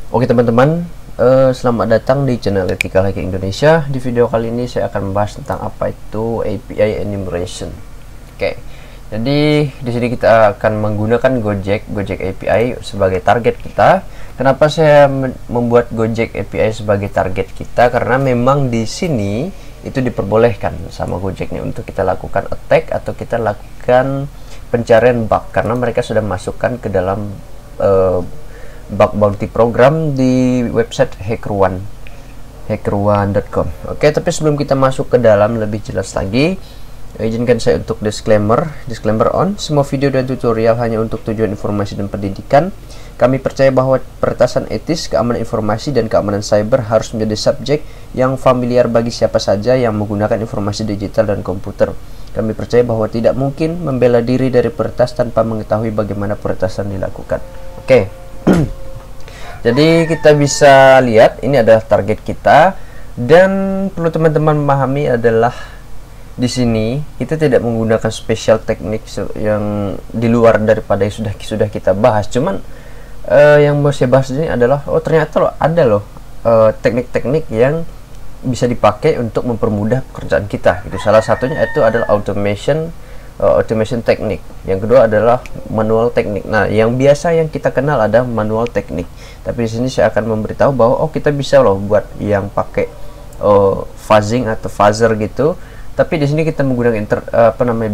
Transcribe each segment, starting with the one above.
Oke teman-teman, selamat datang di channel Ethical Hacking Indonesia. Di video kali ini saya akan membahas tentang apa itu API enumeration. Oke, jadi di sini kita akan menggunakan Gojek API sebagai target kita. Kenapa saya membuat Gojek API sebagai target kita? Karena memang di sini itu diperbolehkan sama Gojeknya untuk kita lakukan attack atau kita lakukan pencarian bug, karena mereka sudah masukkan ke dalam bug bounty program di website hackerone.com. Oke, tapi sebelum kita masuk ke dalam lebih jelas lagi, izinkan saya untuk disclaimer on. Semua video dan tutorial hanya untuk tujuan informasi dan pendidikan. Kami percaya bahwa peretasan etis, keamanan informasi, dan keamanan cyber harus menjadi subjek yang familiar bagi siapa saja yang menggunakan informasi digital dan komputer. Kami percaya bahwa tidak mungkin membela diri dari peretas tanpa mengetahui bagaimana peretasan dilakukan. Oke. Jadi kita bisa lihat ini adalah target kita, dan perlu teman-teman memahami adalah di sini kita tidak menggunakan special teknik yang di luar daripada yang sudah kita bahas. Cuman yang mau saya bahas ini adalah ternyata ada teknik-teknik yang bisa dipakai untuk mempermudah pekerjaan kita. Itu salah satunya itu adalah automation teknik. Yang kedua adalah manual teknik. Nah, yang biasa yang kita kenal ada manual teknik. Tapi di sini saya akan memberitahu bahwa kita bisa buat yang pakai fuzzing atau fuzzer gitu. Tapi di sini kita menggunakan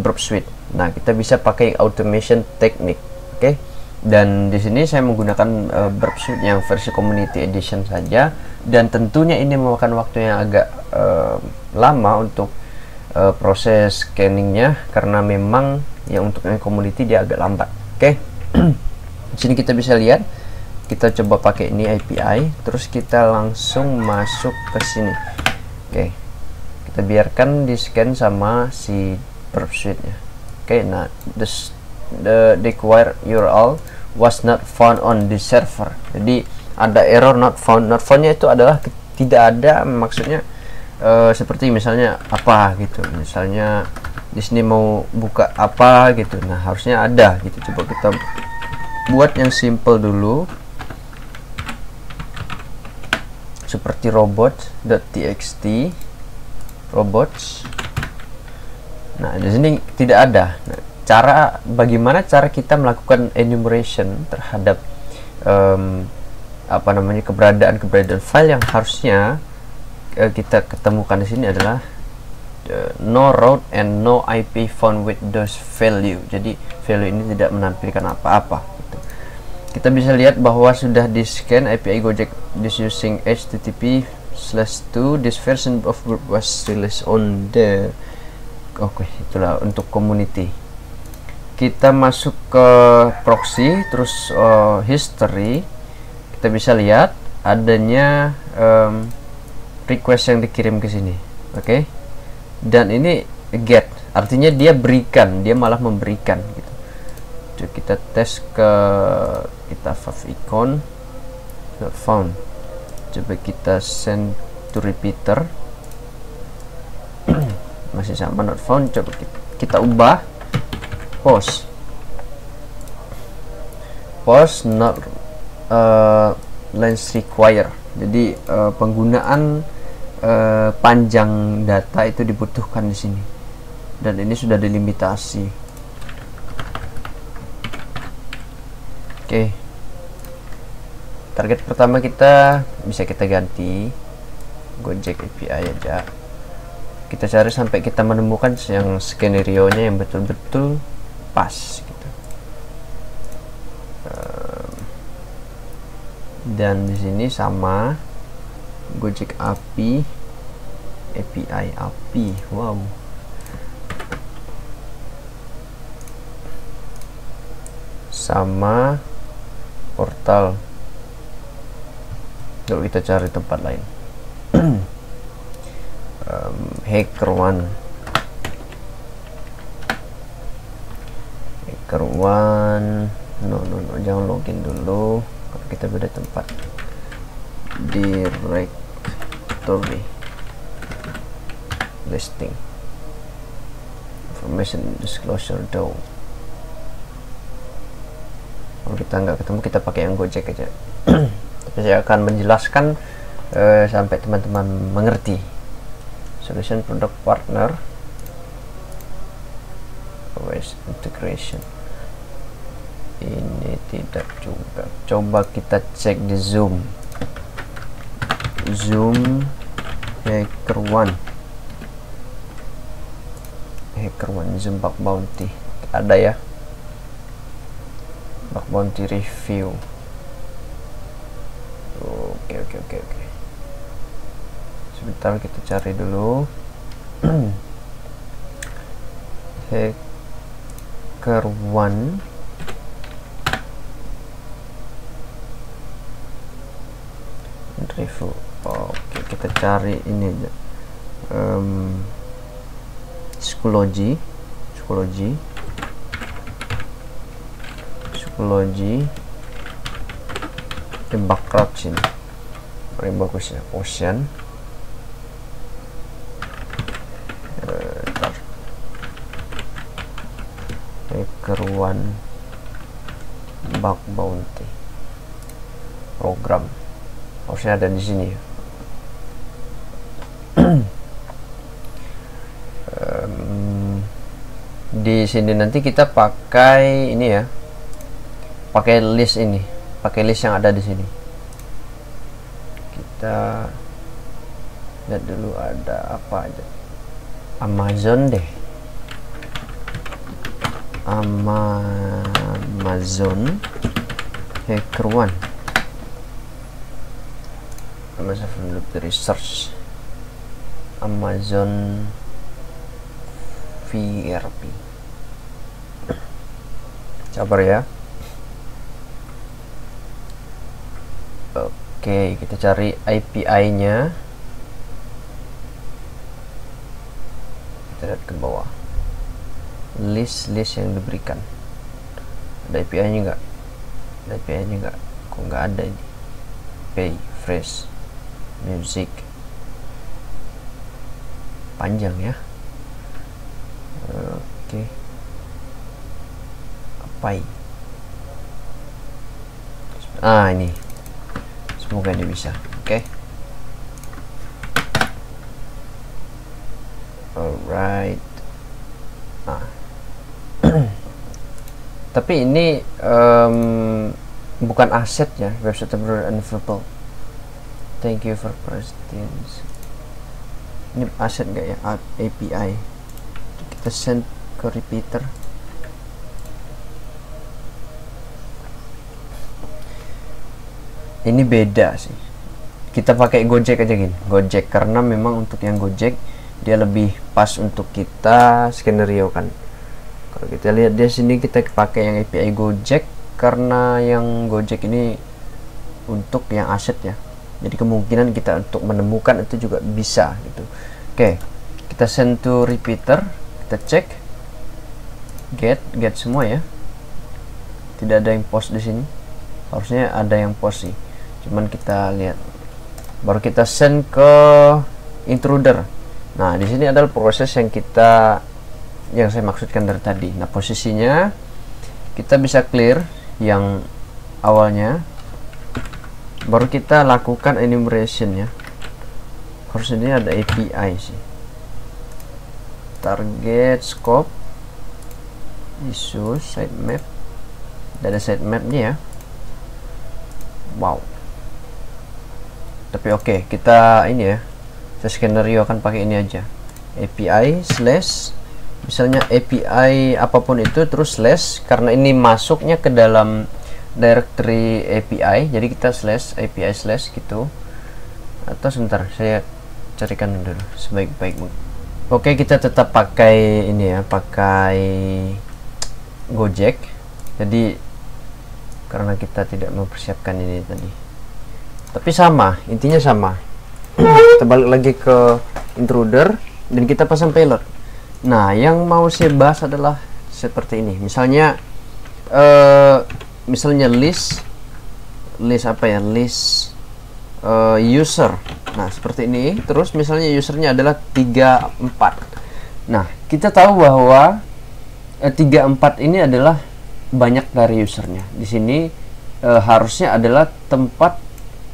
burp suite. Nah, kita bisa pakai automation teknik. Oke. Dan di sini saya menggunakan burp suite yang versi community edition saja, dan tentunya ini memakan waktu yang agak lama untuk proses scanningnya, karena memang yang untuk yang community dia agak lambat. Oke. Di sini kita bisa lihat, kita coba pakai ini API, terus kita langsung masuk ke sini. Oke, kita biarkan di scan sama si burp suite-nya. Oke, nah the required URL was not found on the server. Jadi ada error not found. Not found-nya itu adalah tidak ada, maksudnya seperti misalnya apa gitu, misalnya di sini mau buka apa gitu, nah harusnya ada gitu. Coba kita buat yang simple dulu, seperti robot.txt robots. Nah, di sini tidak ada. Nah, bagaimana cara kita melakukan enumeration terhadap keberadaan file yang harusnya kita ketemukan di sini adalah no route and no IP found with those value. Jadi value ini tidak menampilkan apa-apa gitu. Kita bisa lihat bahwa sudah di scan API Gojek this using http://2. This version of group was released on the itulah untuk community. Kita masuk ke proxy, terus history. Kita bisa lihat adanya request yang dikirim ke sini. Oke. Dan ini get, artinya dia berikan, dia malah memberikan gitu. Coba kita tes ke favicon, not found. Coba kita send to repeater. Masih sama not found. Coba kita ubah post not length require. Jadi penggunaan panjang data itu dibutuhkan di sini, dan ini sudah dilimitasi. Oke. Target pertama kita bisa kita ganti Gojek API aja. Kita cari sampai kita menemukan yang skenario nya yang betul-betul pas gitu. Dan di sini sama Gojek API wow, sama portal. Lalu kita cari tempat lain. HackerOne no, jangan login dulu, kalau kita beda tempat. Directory listing information disclosure dong. Kalau kita nggak ketemu, kita pakai yang Gojek aja. Kita Saya akan menjelaskan sampai teman-teman mengerti. Solution product partner, OS integration. Ini tidak juga. Coba kita cek di Zoom HackerOne Zoom bug bounty ada ya, bug bounty review. Oke. Sebentar kita cari dulu. HackerOne review. Oke, kita cari ini aja. Psikologi tembak crouch ini paling bagus ya. Ocean HackerOne bug bounty program harusnya ada di sini ya. Di sini nanti kita pakai ini ya, pakai list ini, pakai list yang ada di sini. Kita lihat dulu ada apa aja. Amazon deh, Amazon HackerOne. Amazon research, Amazon VRP. Sabar ya. Oke, kita cari API-nya. Kita lihat ke bawah. List yang diberikan. Ada API-nya enggak? Ada API-nya enggak? Kok enggak ada ini? Pay, fresh, music. Panjang ya. Oke. Apa ini? Ini. Semoga ini bisa. Oke. Alright. Tapi ini bukan aset ya. Website unavailable. Thank you for presence. Ini aset enggak ya? API. Kita send ke repeater. Ini beda sih. Kita pakai Gojek aja gini. Gojek karena memang untuk yang Gojek dia lebih pas untuk kita skenario kan. Kalau kita lihat di sini kita pakai yang API Gojek karena yang Gojek ini untuk yang aset ya. Jadi kemungkinan kita untuk menemukan itu juga bisa gitu. Oke, kita send to repeater. Kita cek get semua ya, tidak ada yang post di sini. Harusnya ada yang post sih, cuman kita lihat. Baru kita send ke intruder. Nah di sini adalah proses yang saya maksudkan dari tadi. Nah posisinya kita bisa clear yang awalnya, baru kita lakukan enumeration ya. Harusnya ini ada API sih. Target, scope, issue, sitemap. Ada sitemapnya ya. Wow. Tapi oke, kita ini ya. Saya skenario akan pakai ini aja. API slash, misalnya API apapun itu terus slash, karena ini masuknya ke dalam directory API, jadi kita slash API slash gitu. Atau sebentar, saya carikan dulu sebaik-baik mungkin. Oke, kita tetap pakai ini ya, pakai Gojek. Jadi karena kita tidak mempersiapkan ini tadi, tapi sama, intinya sama. Kita balik lagi ke intruder dan kita pasang payload. Nah yang mau saya bahas adalah seperti ini. Misalnya list apa ya, list user. Nah seperti ini. Terus misalnya usernya adalah 34. Nah kita tahu bahwa 34 ini adalah banyak dari usernya. Di sini harusnya adalah tempat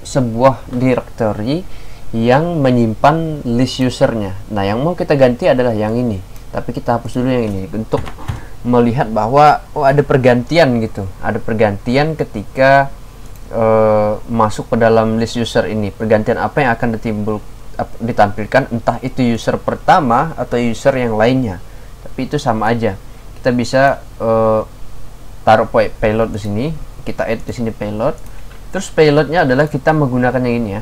sebuah directory yang menyimpan list usernya. Nah, yang mau kita ganti adalah yang ini, tapi kita hapus dulu yang ini untuk melihat bahwa ada pergantian gitu, ada pergantian ketika masuk ke dalam list user ini. Pergantian apa yang akan ditampilkan, entah itu user pertama atau user yang lainnya, tapi itu sama aja. Kita bisa taruh payload di sini, kita add di sini payload. Terus payloadnya adalah kita menggunakan yang ini ya.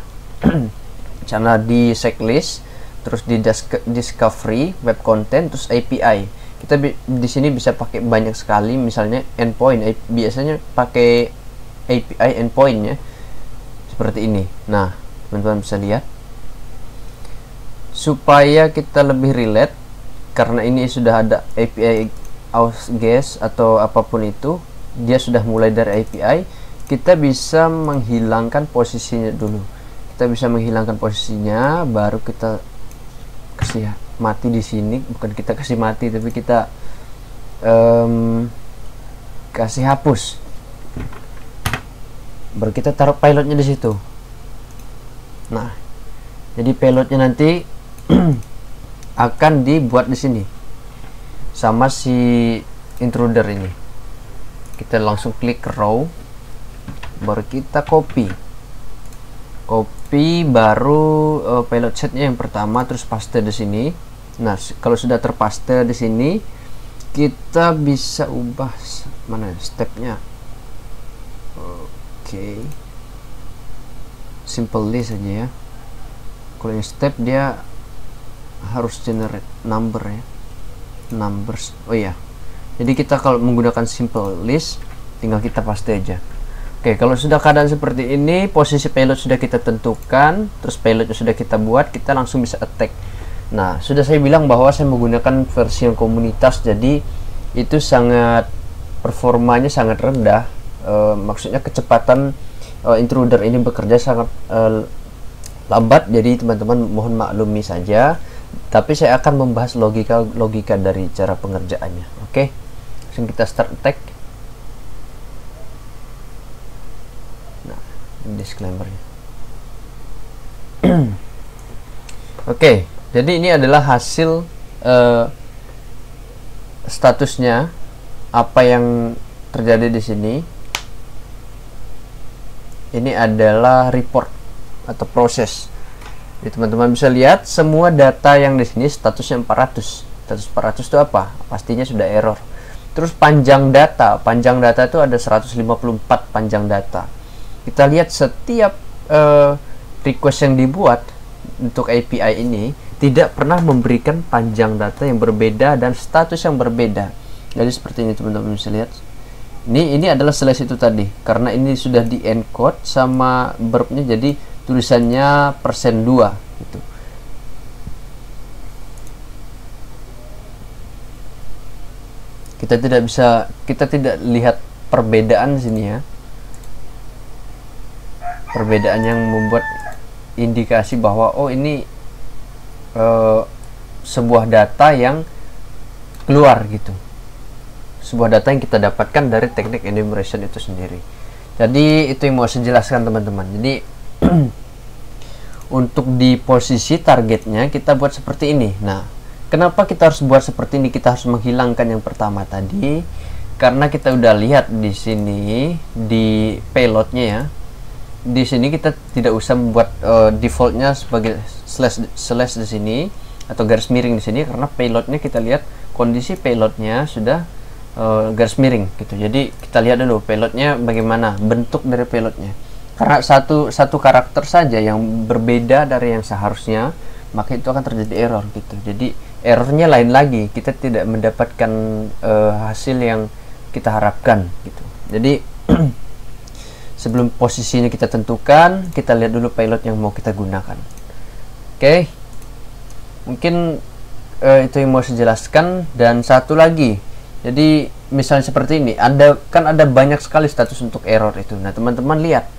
Karena di checklist, terus di discovery, web content, terus API. Kita di sini bisa pakai banyak sekali, misalnya endpoint. Biasanya pakai API endpointnya seperti ini. Nah, teman-teman bisa lihat, supaya kita lebih relate, karena ini sudah ada API guest atau apapun itu, dia sudah mulai dari API. Kita bisa menghilangkan posisinya dulu. Kita bisa menghilangkan posisinya, baru kita kasih mati di sini. Bukan kita kasih mati, tapi kita kasih hapus. Baru kita taruh payloadnya di situ. Nah, jadi payloadnya nanti akan dibuat di sini sama si intruder ini. Kita langsung klik row, baru kita copy, baru payload setnya yang pertama, terus paste di sini. Nah, kalau sudah terpaste di sini, kita bisa ubah mana stepnya. Oke, simple list aja ya. Kalau yang step dia harus generate number ya, numbers. Oh iya, jadi kita kalau menggunakan simple list tinggal kita paste aja. Oke, kalau sudah keadaan seperti ini, posisi payload sudah kita tentukan, terus payloadnya sudah kita buat, kita langsung bisa attack. Nah, sudah saya bilang bahwa saya menggunakan versi yang komunitas, jadi itu sangat performanya sangat rendah. Maksudnya kecepatan intruder ini bekerja sangat lambat, jadi teman-teman mohon maklumi saja. Tapi saya akan membahas logika dari cara pengerjaannya. Oke, langsung kita start attack. Nah, disclaimer-nya. Oke, jadi ini adalah hasil statusnya, apa yang terjadi di sini. Ini adalah report atau proses. Jadi teman-teman bisa lihat semua data yang di sini statusnya 400. Status 400 itu apa? Pastinya sudah error. Terus panjang data itu ada 154 panjang data. Kita lihat setiap request yang dibuat untuk API ini tidak pernah memberikan panjang data yang berbeda dan status yang berbeda. Jadi seperti ini teman-teman bisa lihat. Ini adalah slash itu tadi, karena ini sudah di encode sama verbnya, jadi tulisannya %2 gitu. Kita tidak lihat perbedaan di sini ya, perbedaan yang membuat indikasi bahwa oh ini sebuah data yang keluar gitu, sebuah data yang kita dapatkan dari teknik enumeration itu sendiri. Jadi itu yang mau saya jelaskan teman-teman. Jadi untuk di posisi targetnya kita buat seperti ini. Nah, kenapa kita harus buat seperti ini? Kita harus menghilangkan yang pertama tadi, karena kita udah lihat di sini di payloadnya ya. Di sini kita tidak usah membuat defaultnya sebagai slash di sini atau garis miring di sini, karena payloadnya kita lihat kondisi payloadnya sudah garis miring gitu. Jadi kita lihat dulu payloadnya bagaimana, bentuk dari payloadnya. Karena satu karakter saja yang berbeda dari yang seharusnya, maka itu akan terjadi error gitu. Jadi errornya lain lagi, kita tidak mendapatkan hasil yang kita harapkan gitu. Jadi sebelum posisinya kita tentukan, kita lihat dulu payload yang mau kita gunakan. Oke, mungkin itu yang mau saya jelaskan. Dan satu lagi, jadi misalnya seperti ini, ada banyak sekali status untuk error itu. Nah teman-teman lihat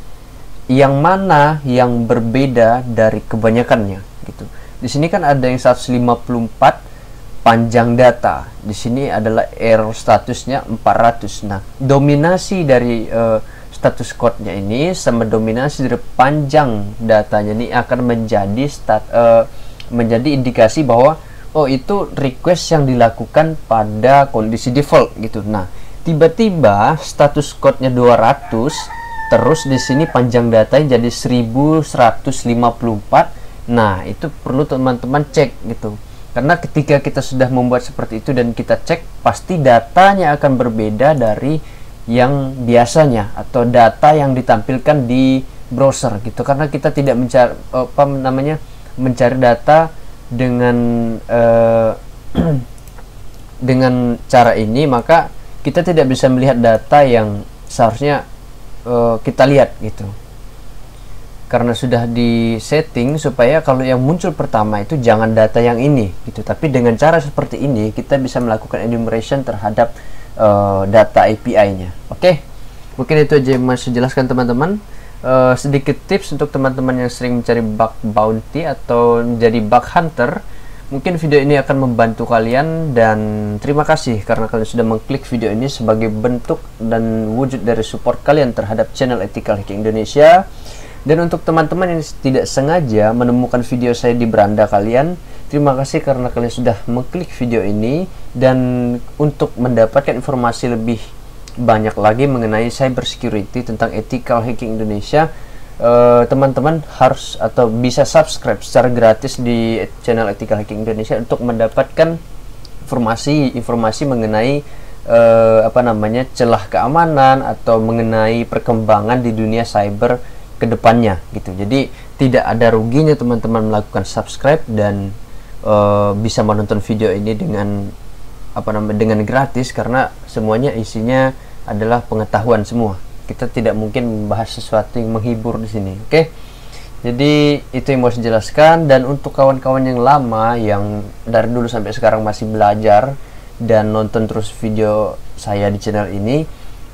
yang mana yang berbeda dari kebanyakannya gitu. Di sini kan ada yang 154 panjang data, di sini adalah error statusnya 400. Nah dominasi dari status code-nya ini sama dominasi dari panjang datanya ini akan menjadi menjadi indikasi bahwa oh itu request yang dilakukan pada kondisi default gitu. Nah, tiba-tiba status code-nya 200, terus di sini panjang datanya jadi 1154. Nah, itu perlu teman-teman cek gitu. Karena ketika kita sudah membuat seperti itu dan kita cek, pasti datanya akan berbeda dari yang biasanya atau data yang ditampilkan di browser gitu. Karena kita tidak mencari mencari data dengan dengan cara ini, maka kita tidak bisa melihat data yang seharusnya kita lihat gitu. Karena sudah di setting supaya kalau yang muncul pertama itu jangan data yang ini gitu, tapi dengan cara seperti ini kita bisa melakukan enumeration terhadap data API-nya. Oke, mungkin itu aja yang masih jelaskan teman-teman. Sedikit tips untuk teman-teman yang sering mencari bug bounty atau menjadi bug hunter, mungkin video ini akan membantu kalian, dan terima kasih karena kalian sudah mengklik video ini sebagai bentuk dan wujud dari support kalian terhadap channel Ethical Hacking Indonesia. Dan untuk teman-teman yang tidak sengaja menemukan video saya di beranda kalian, terima kasih karena kalian sudah mengklik video ini. Dan untuk mendapatkan informasi lebih banyak lagi mengenai cybersecurity tentang Ethical Hacking Indonesia, teman-teman harus atau bisa subscribe secara gratis di channel Ethical Hacking Indonesia untuk mendapatkan informasi mengenai celah keamanan atau mengenai perkembangan di dunia cyber kedepannya gitu. Jadi tidak ada ruginya teman-teman melakukan subscribe dan bisa menonton video ini dengan dengan gratis, karena semuanya isinya adalah pengetahuan semua. Kita tidak mungkin membahas sesuatu yang menghibur di sini. Oke. Jadi itu yang mau saya jelaskan. Dan untuk kawan-kawan yang lama yang dari dulu sampai sekarang masih belajar dan nonton terus video saya di channel ini,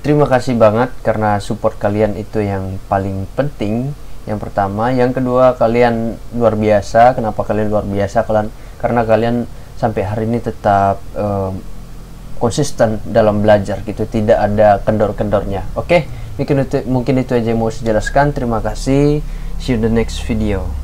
terima kasih banget karena support kalian itu yang paling penting. Yang pertama, yang kedua, kalian luar biasa. Kenapa kalian luar biasa? Karena kalian sampai hari ini tetap konsisten dalam belajar gitu, tidak ada kendor-kendornya. Oke, mungkin itu aja yang mau saya jelaskan. Terima kasih. See you in the next video.